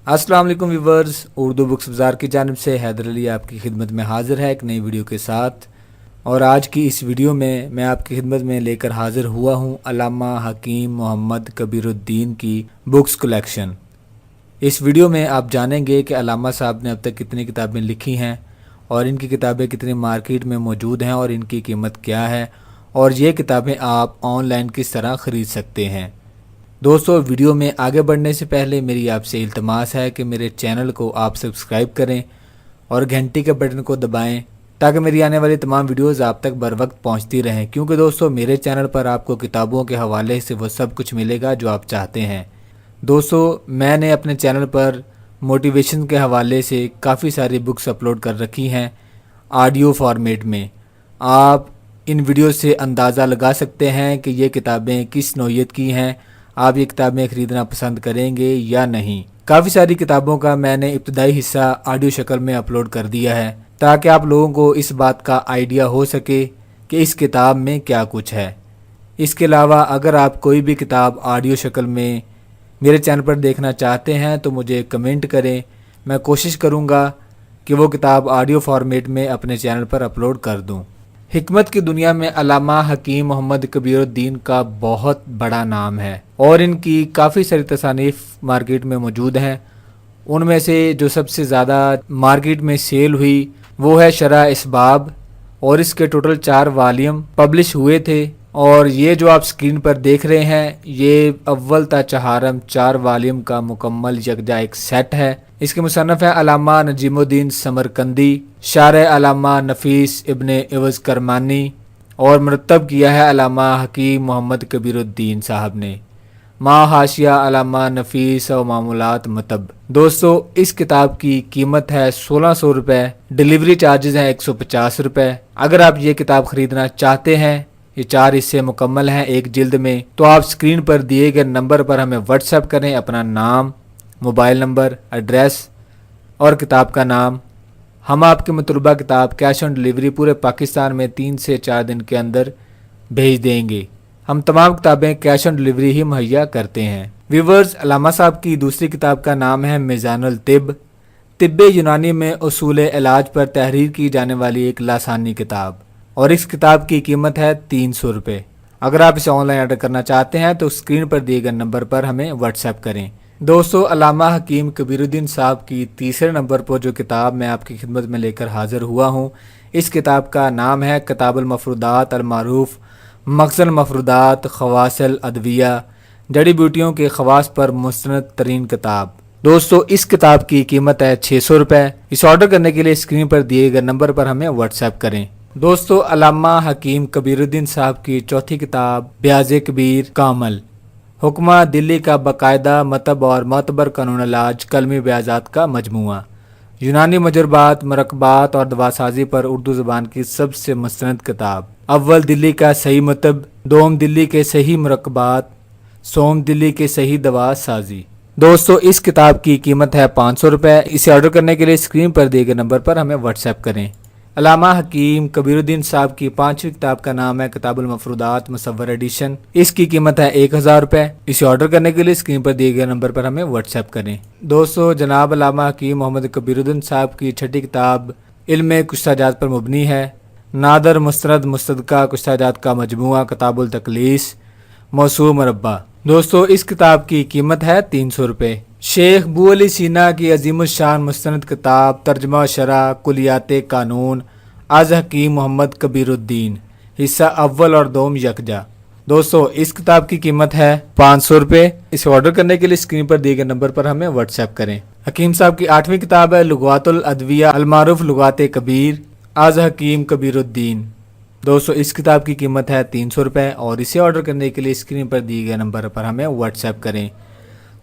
अस्सलाम वालेकुम viewers, Urdu books बाज़ार की जानिब से हैदर अली आपकी खिदमत में हाज़िर है एक नई वीडियो के साथ। और आज की इस वीडियो में मैं आपकी खिदमत में लेकर हाज़िर हुआ हूँ अल्लामा हकीम मोहम्मद कबीरुद्दीन की बुक्स कलेक्शन। इस वीडियो में आप जानेंगे कि अल्लामा साहब ने अब तक कितनी किताबें लिखी हैं और इनकी किताबें कितनी मार्केट में मौजूद हैं और इनकी कीमत क्या है, और ये किताबें आप ऑनलाइन किस तरह ख़रीद सकते हैं। दोस्तों, वीडियो में आगे बढ़ने से पहले मेरी आपसे इल्तमास है कि मेरे चैनल को आप सब्सक्राइब करें और घंटी के बटन को दबाएं ताकि मेरी आने वाली तमाम वीडियोस आप तक बर वक्त पहुँचती रहें, क्योंकि दोस्तों मेरे चैनल पर आपको किताबों के हवाले से वो सब कुछ मिलेगा जो आप चाहते हैं। दोस्तों, मैंने अपने चैनल पर मोटिवेशन के हवाले से काफ़ी सारी बुक्स अपलोड कर रखी हैं ऑडियो फॉर्मेट में। आप इन वीडियो से अंदाज़ा लगा सकते हैं कि ये किताबें किस नौइयत की हैं, आप ये किताबें ख़रीदना पसंद करेंगे या नहीं। काफ़ी सारी किताबों का मैंने इब्तदाई हिस्सा ऑडियो शक्ल में अपलोड कर दिया है ताकि आप लोगों को इस बात का आइडिया हो सके कि इस किताब में क्या कुछ है। इसके अलावा अगर आप कोई भी किताब ऑडियो शक्ल में मेरे चैनल पर देखना चाहते हैं तो मुझे कमेंट करें, मैं कोशिश करूँगा कि वो किताब ऑडियो फॉर्मेट में अपने चैनल पर अपलोड कर दूँ। हिकमत की दुनिया में अल्लामा हकीम मोहम्मद कबीरुद्दीन का बहुत बड़ा नाम है और इनकी काफ़ी सारी तसानीफ़ मार्केट में मौजूद हैं। उनमें से जो सबसे ज़्यादा मार्केट में सेल हुई वो है शरह इसबाब, और इसके टोटल 4 वॉल्यूम पब्लिश हुए थे। और ये जो आप स्क्रीन पर देख रहे हैं ये अव्वल ता चहारम 4 वॉल्यूम का मुकम्मल यकजा एक सेट है। इसके मुसन्नफ़ है अल्लामा नजीमुद्दीन समरकंदी, शारह अल्लामा नफीस इब्ने इवज़ करमानी, और मुरतब किया है अल्लामा हकीम मोहम्मद कबीरुद्दीन साहब ने। माँ हाशिया अल्लामा नफीस व मामूलात मतब। दोस्तों, इस किताब की कीमत है 1600 रुपये, डिलीवरी चार्जेस हैं 150 रुपये। अगर आप ये किताब ख़रीदना चाहते हैं, ये 4 हिस्से मुकम्मल हैं एक जिल्द में, तो आप स्क्रीन पर दिए गए नंबर पर हमें व्हाट्सएप करें अपना नाम, मोबाइल नंबर, एड्रेस और किताब का नाम। हम आपकी मतलूबा किताब कैश ऑन डिलीवरी पूरे पाकिस्तान में 3 से 4 दिन के अंदर भेज देंगे। हम तमाम किताबें कैश ऑन डिलीवरी ही मुहैया करते हैं। व्यूवर्स, अल्लामा साहब की दूसरी किताब का नाम है मिज़ानुल तिब, तिब्बे यूनानी में उसूल इलाज पर तहरीर की जाने वाली एक लासानी किताब, और इस किताब की कीमत है 300 रुपये। अगर आप इसे ऑनलाइन ऑर्डर करना चाहते हैं तो स्क्रीन पर दिए गए नंबर पर हमें व्हाट्सएप करें। दोस्तों, अल्लामा हकीम कबीरुद्दीन साहब की तीसरे नंबर पर जो किताब मैं आपकी खिदमत में लेकर हाज़िर हुआ हूँ, इस किताब का नाम है किताबुल मफरूदात अल मारूफ मखज़ल मफरूदात खवासल अदविया, जड़ी बूटियों के खवास पर मुस्तनद तरीन किताब। दोस्तों, इस किताब की कीमत है 600 रुपये। इस ऑर्डर करने के लिए स्क्रीन पर दिए गए नंबर पर हमें व्हाट्सएप करें। दोस्तों, अल्लामा हकीम कबीरुद्दीन साहब की चौथी किताब ब्याज़े कबीर कामल, हुक्मा दिल्ली का बाकायदा मतब और मतबर कानून इलाज कलमी ब्याजात का मजमुआ, यूनानी मजरबात मरकबात और दवासाजी पर उर्दू ज़बान की सबसे मुस्तनद किताब। अव्वल दिल्ली का सही मतब, दोम दिल्ली के सही मरकबात, सोम दिल्ली के सही दवा साजी। दोस्तों, इस किताब की कीमत है 500 रुपये। इसे ऑर्डर करने के लिए स्क्रीन पर दिए गए नंबर पर हमें व्हाट्सएप करें। अल्लामा हकीम कबीरुद्दीन साहब की 5वीं किताब का नाम है किताबुल मफरूदात मुसव्वर एडिशन। इसकी कीमत है 1000 रुपये। इसे ऑर्डर करने के लिए स्क्रीन पर दिए गए नंबर पर हमें व्हाट्सएप करें। दोस्तों, जनाब अल्लामा हकीम मोहम्मद कबीरुद्दीन साहब की 6ठी किताब इल्म कुश्ताजात पर मुबनी है। नादर मुस्तरद मुस्तदका कुश्ताजात का मजमुआ किताबुल तकलीस मौसू मरब्बा। दोस्तों, इस किताब की कीमत है 300 रुपये। शेख बू अली सीना की अजीमुशान मुस्तनद किताब तर्जमा शरह कुलियाते कानून आज हकीम मोहम्मद कबीरुद्दीन, हिस्सा अव्वल और दोम यकजा। दोस्तों, इस किताब की कीमत है 500 रुपये। इसे ऑर्डर करने के लिए स्क्रीन पर दिए गए नंबर पर हमें व्हाट्सएप करें। हकीम साहब की 8वीं किताब है लुगातुल अदविया अल मारूफ लुगाते कबीर आज हकीम कबीरुद्दीन। दोस्तों, इस किताब की कीमत है 300 रुपये, और इसे ऑर्डर करने के लिए स्क्रीन पर दिए गए नंबर पर हमें व्हाट्सएप करें।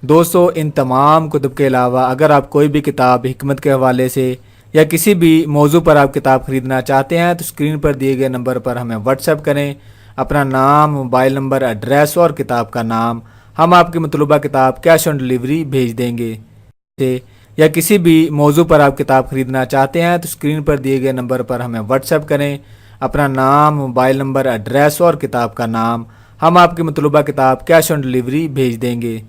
दोस्तों, इन तमाम कुतुब के अलावा अगर आप कोई भी किताब हिकमत के हवाले से या किसी भी मौजू पर आप किताब ख़रीदना चाहते हैं तो स्क्रीन पर दिए गए नंबर पर हमें व्हाट्सएप करें अपना नाम, मोबाइल नंबर, एड्रेस और किताब का नाम। हम आपकी मतलूबा किताब कैश ऑन डिलीवरी भेज देंगे। या किसी भी मौजू पर आप किताब ख़रीदना चाहते हैं तो स्क्रीन पर दिए गए नंबर पर हमें व्हाट्सएप करें अपना नाम, मोबाइल नंबर, एड्रेस और किताब का नाम। हम आपकी मतलूबा किताब कैश ऑन डिलीवरी भेज देंगे।